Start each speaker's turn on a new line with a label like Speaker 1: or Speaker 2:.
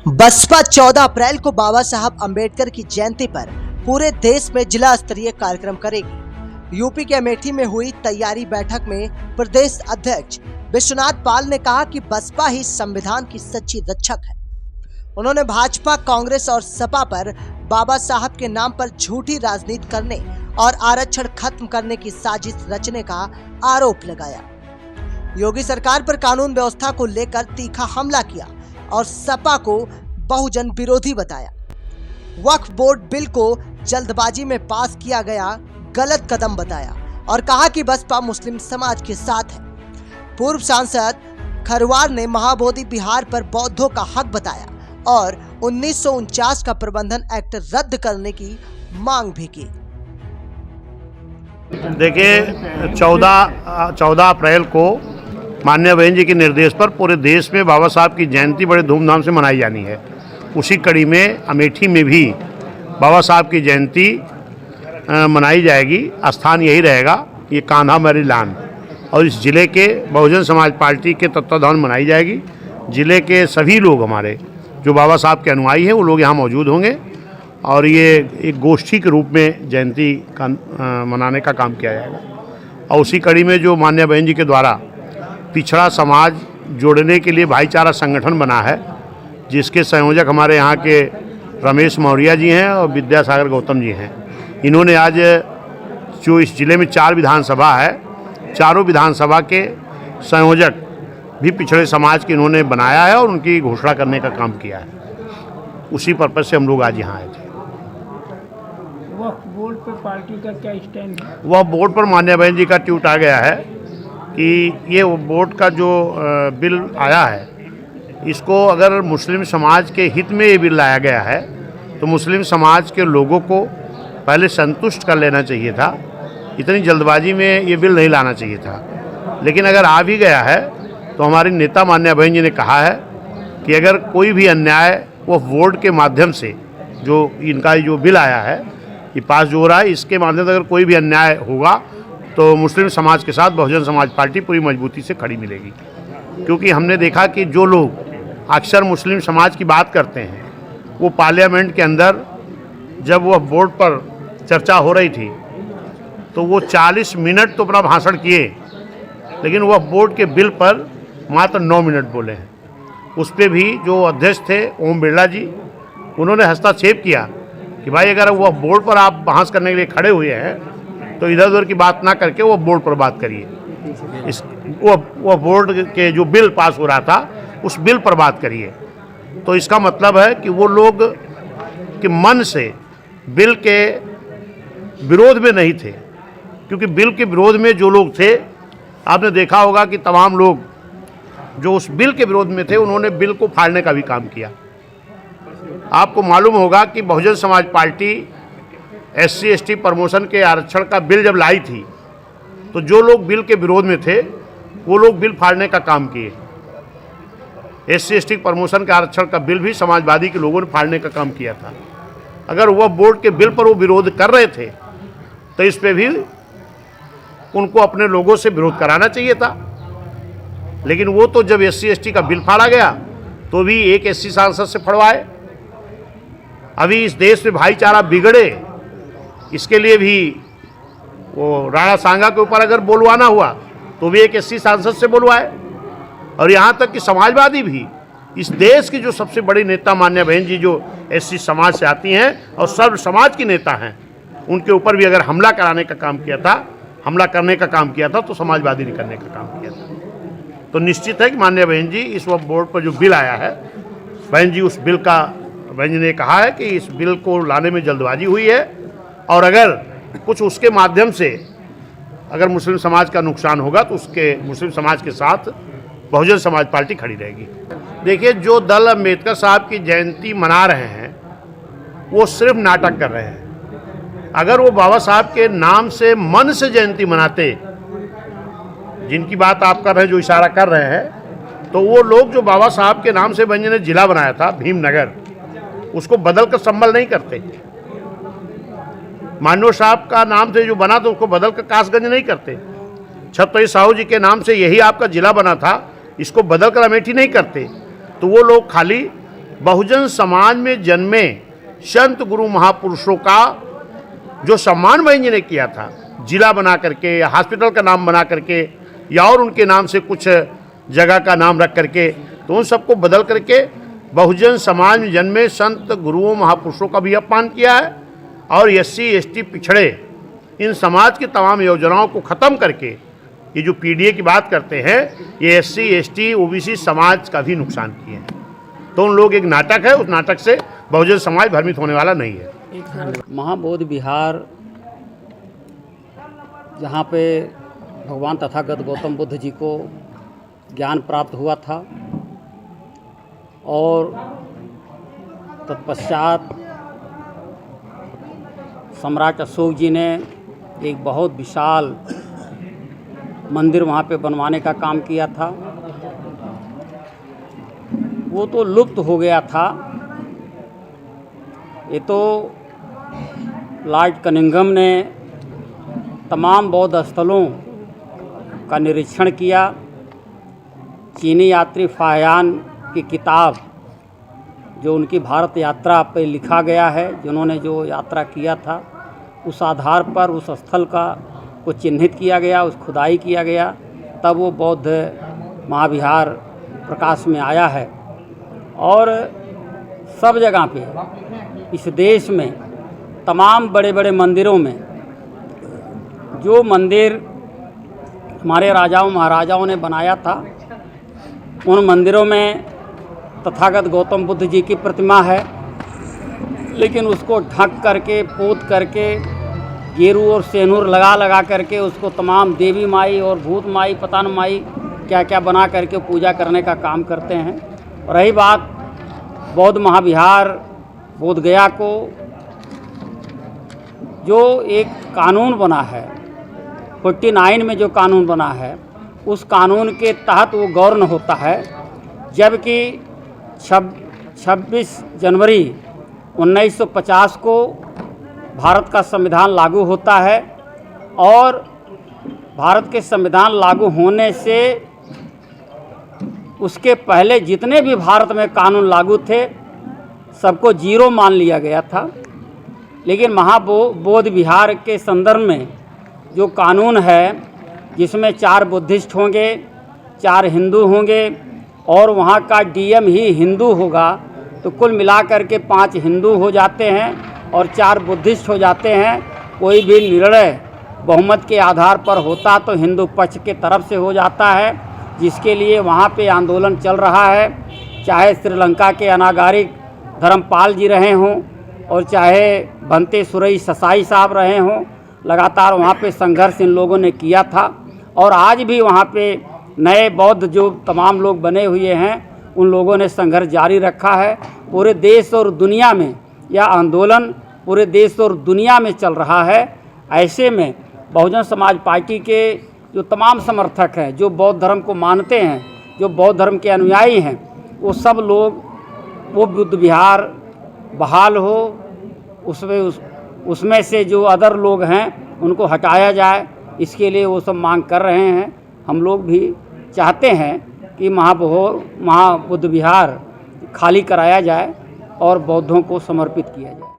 Speaker 1: बसपा 14 अप्रैल को बाबा साहब अंबेडकर की जयंती पर पूरे देश में जिला स्तरीय कार्यक्रम करेगी। यूपी के अमेठी में हुई तैयारी बैठक में प्रदेश अध्यक्ष विश्वनाथ पाल ने कहा कि बसपा ही संविधान की सच्ची रक्षक है। उन्होंने भाजपा, कांग्रेस और सपा पर बाबा साहब के नाम पर झूठी राजनीति करने और आरक्षण खत्म करने की साजिश रचने का आरोप लगाया। योगी सरकार पर कानून व्यवस्था को लेकर तीखा हमला किया और सपा को बहुजन विरोधी बताया। वक्फ बोर्ड बिल को जल्दबाजी में पास किया गया गलत कदम बताया और कहा कि बसपा मुस्लिम समाज के साथ है। पूर्व सांसद खरवार ने महाबोधि बिहार पर बौद्धों का हक बताया और 1949 का प्रबंधन एक्ट रद्द करने की मांग भी की।
Speaker 2: देखिए 14 अप्रैल को माननीय बहन जी के निर्देश पर पूरे देश में बाबा साहब की जयंती बड़े धूमधाम से मनाई जानी है। उसी कड़ी में अमेठी में भी बाबा साहब की जयंती मनाई जाएगी। स्थान यही रहेगा, ये कान्हा मैरीलैंड, और इस जिले के बहुजन समाज पार्टी के तत्वाधान मनाई जाएगी। जिले के सभी लोग हमारे जो बाबा साहब के अनुयायी हैं वो लोग यहाँ मौजूद होंगे और ये एक गोष्ठी के रूप में जयंती का मनाने का काम किया जाएगा। और उसी कड़ी में जो माननीय बहन जी के द्वारा पिछड़ा समाज जोड़ने के लिए भाईचारा संगठन बना है, जिसके संयोजक हमारे यहाँ के रमेश मौर्य जी हैं और विद्यासागर गौतम जी हैं। इन्होंने आज जो इस जिले में 4 विधानसभा है, चारों विधानसभा के संयोजक भी पिछड़े समाज के इन्होंने बनाया है और उनकी घोषणा करने का काम किया है। उसी पर्पज से हम लोग आज यहाँ आए थे।
Speaker 3: वक्फ बोर्ड पर पार्टी का क्या स्टैंड है?
Speaker 2: वह बोर्ड पर माननीय बहन जी का ट्वीट आ गया है कि ये बोर्ड का जो बिल आया है, इसको अगर मुस्लिम समाज के हित में ये बिल लाया गया है तो मुस्लिम समाज के लोगों को पहले संतुष्ट कर लेना चाहिए था। इतनी जल्दबाजी में ये बिल नहीं लाना चाहिए था। लेकिन अगर आ भी गया है तो हमारी नेता माननीय बहन जी ने कहा है कि अगर कोई भी अन्याय वो बोर्ड के माध्यम से, जो इनका जो बिल आया है ये पास जो हो रहा है, इसके माध्यम से अगर कोई भी अन्याय होगा तो मुस्लिम समाज के साथ बहुजन समाज पार्टी पूरी मजबूती से खड़ी मिलेगी। क्योंकि हमने देखा कि जो लोग अक्सर मुस्लिम समाज की बात करते हैं, वो पार्लियामेंट के अंदर जब वह बोर्ड पर चर्चा हो रही थी तो वो 40 मिनट तो अपना भाषण किए, लेकिन वह बोर्ड के बिल पर मात्र 9 मिनट बोले हैं। उस पर भी जो अध्यक्ष थे ओम बिरला जी, उन्होंने हस्तक्षेप किया कि भाई अगर वह बोर्ड पर आप बहस करने के लिए खड़े हुए हैं तो इधर उधर की बात ना करके वो बोर्ड पर बात करिए। वो बोर्ड के जो बिल पास हो रहा था उस बिल पर बात करिए। तो इसका मतलब है कि वो लोग के मन से बिल के विरोध में नहीं थे, क्योंकि बिल के विरोध में जो लोग थे, आपने देखा होगा कि तमाम लोग जो उस बिल के विरोध में थे उन्होंने बिल को फाड़ने का भी काम किया। आपको मालूम होगा कि Bahujan Samaj party SC ST promotion के आरक्षण का बिल जब लाई थी तो जो लोग बिल के विरोध में थे वो लोग बिल फाड़ने का काम किए। SC ST प्रमोशन के आरक्षण का बिल भी समाजवादी के लोगों ने फाड़ने का काम किया था। अगर वह बोर्ड के बिल पर वो विरोध कर रहे थे तो इस पे भी उनको अपने लोगों से विरोध कराना चाहिए था। लेकिन वो तो जब SC ST का बिल फाड़ा गया तो भी एक SC सांसद से फड़वाए। अभी इस देश में भाईचारा बिगड़े, इसके लिए भी वो राणा सांगा के ऊपर अगर बोलवाना हुआ तो भी एक SC सांसद से बोलवाए। और यहाँ तक कि समाजवादी भी, इस देश की जो सबसे बड़ी नेता मान्य बहन जी जो SC समाज से आती हैं और सर्व समाज की नेता हैं, उनके ऊपर भी अगर हमला करने का काम किया था तो समाजवादी ने करने का काम किया था। तो निश्चित है कि माननीय बहन जी इस वक्त बोर्ड पर जो बिल आया है, बहन जी ने कहा है कि इस बिल को लाने में जल्दबाजी हुई है और अगर कुछ उसके माध्यम से अगर मुस्लिम समाज का नुकसान होगा तो उसके मुस्लिम समाज के साथ बहुजन समाज पार्टी खड़ी रहेगी। देखिए, जो दल अम्बेडकर साहब की जयंती मना रहे हैं वो सिर्फ नाटक कर रहे हैं। अगर वो बाबा साहब के नाम से मन से जयंती मनाते, जिनकी बात आप कर रहे हैं, जो इशारा कर रहे हैं, तो वो लोग जो बाबा साहब के नाम से बहन जी ने जिला बनाया था भीमनगर, उसको बदल कर संबल नहीं करते। मानव साहब का नाम से जो बना था उसको बदल कर कासगंज नहीं करते। छत्रपति साहू जी के नाम से यही आपका जिला बना था, इसको बदल कर अमेठी नहीं करते। तो वो लोग खाली बहुजन समाज में जन्मे संत गुरु महापुरुषों का जो सम्मान भाई जी ने किया था, जिला बना करके या हॉस्पिटल का नाम बना करके या और उनके नाम से कुछ जगह का नाम रख करके, तो उन सबको बदल करके बहुजन समाज में जन्मे संत गुरुओं महापुरुषों का भी अपमान किया है। और SC ST पिछड़े इन समाज की तमाम योजनाओं को ख़त्म करके ये जो PDA की बात करते हैं, ये SC ST OBC समाज का भी नुकसान किए हैं। तो उन लोग एक नाटक है, उस नाटक से बहुजन समाज भ्रमित होने वाला नहीं है।
Speaker 4: महाबोधि विहार, जहाँ पे भगवान तथागत गौतम बुद्ध जी को ज्ञान प्राप्त हुआ था और तत्पश्चात सम्राट अशोक जी ने एक बहुत विशाल मंदिर वहाँ पे बनवाने का काम किया था। वो तो लुप्त हो गया था। ये तो लॉर्ड कनिंघम ने तमाम बौद्ध स्थलों का निरीक्षण किया। चीनी यात्री फाहियान की किताब जो उनकी भारत यात्रा पर लिखा गया है, जिन्होंने जो यात्रा किया था, उस आधार पर उस स्थल को चिन्हित किया गया, उस खुदाई किया गया, तब वो बौद्ध महाविहार प्रकाश में आया है। और सब जगह पे इस देश में तमाम बड़े बड़े मंदिरों में जो मंदिर हमारे राजाओं महाराजाओं ने बनाया था, उन मंदिरों में तथागत गौतम बुद्ध जी की प्रतिमा है, लेकिन उसको ढक करके, पोत करके, गेरू और सेनूर लगा करके उसको तमाम देवी माई और भूत माई, पतान माई क्या क्या बना करके पूजा करने का काम करते हैं। रही बात बौद्ध महाविहार बोध गया को, जो एक कानून बना है 49 में जो कानून बना है, उस कानून के तहत वो गवर्न होता है। जबकि 26 जनवरी 1950 को भारत का संविधान लागू होता है और भारत के संविधान लागू होने से उसके पहले जितने भी भारत में कानून लागू थे सबको जीरो मान लिया गया था। लेकिन महाबोधि विहार के संदर्भ में जो कानून है, जिसमें 4 बुद्धिस्ट होंगे, 4 हिंदू होंगे और वहाँ का DM ही हिंदू होगा, तो कुल मिलाकर के 5 हिंदू हो जाते हैं और 4 बुद्धिस्ट हो जाते हैं। कोई भी निर्णय बहुमत के आधार पर होता तो हिंदू पक्ष के तरफ से हो जाता है, जिसके लिए वहाँ पे आंदोलन चल रहा है। चाहे श्रीलंका के अनागारिक धर्मपाल जी रहे हों और चाहे भंते सुरई ससाई साहब रहे हों, लगातार वहाँ पे संघर्ष इन लोगों ने किया था। और आज भी वहाँ पे नए बौद्ध जो तमाम लोग बने हुए हैं, उन लोगों ने संघर्ष जारी रखा है। पूरे देश और दुनिया में यह आंदोलन पूरे देश और दुनिया में चल रहा है। ऐसे में बहुजन समाज पार्टी के जो तमाम समर्थक हैं, जो बौद्ध धर्म को मानते हैं, जो बौद्ध धर्म के अनुयायी हैं, वो सब लोग वो बुद्ध विहार बहाल हो, उसमें से जो अदर लोग हैं उनको हटाया जाए, इसके लिए वो सब मांग कर रहे हैं। हम लोग भी चाहते हैं कि महाबुद्ध विहार खाली कराया जाए और बौद्धों को समर्पित किया जाए।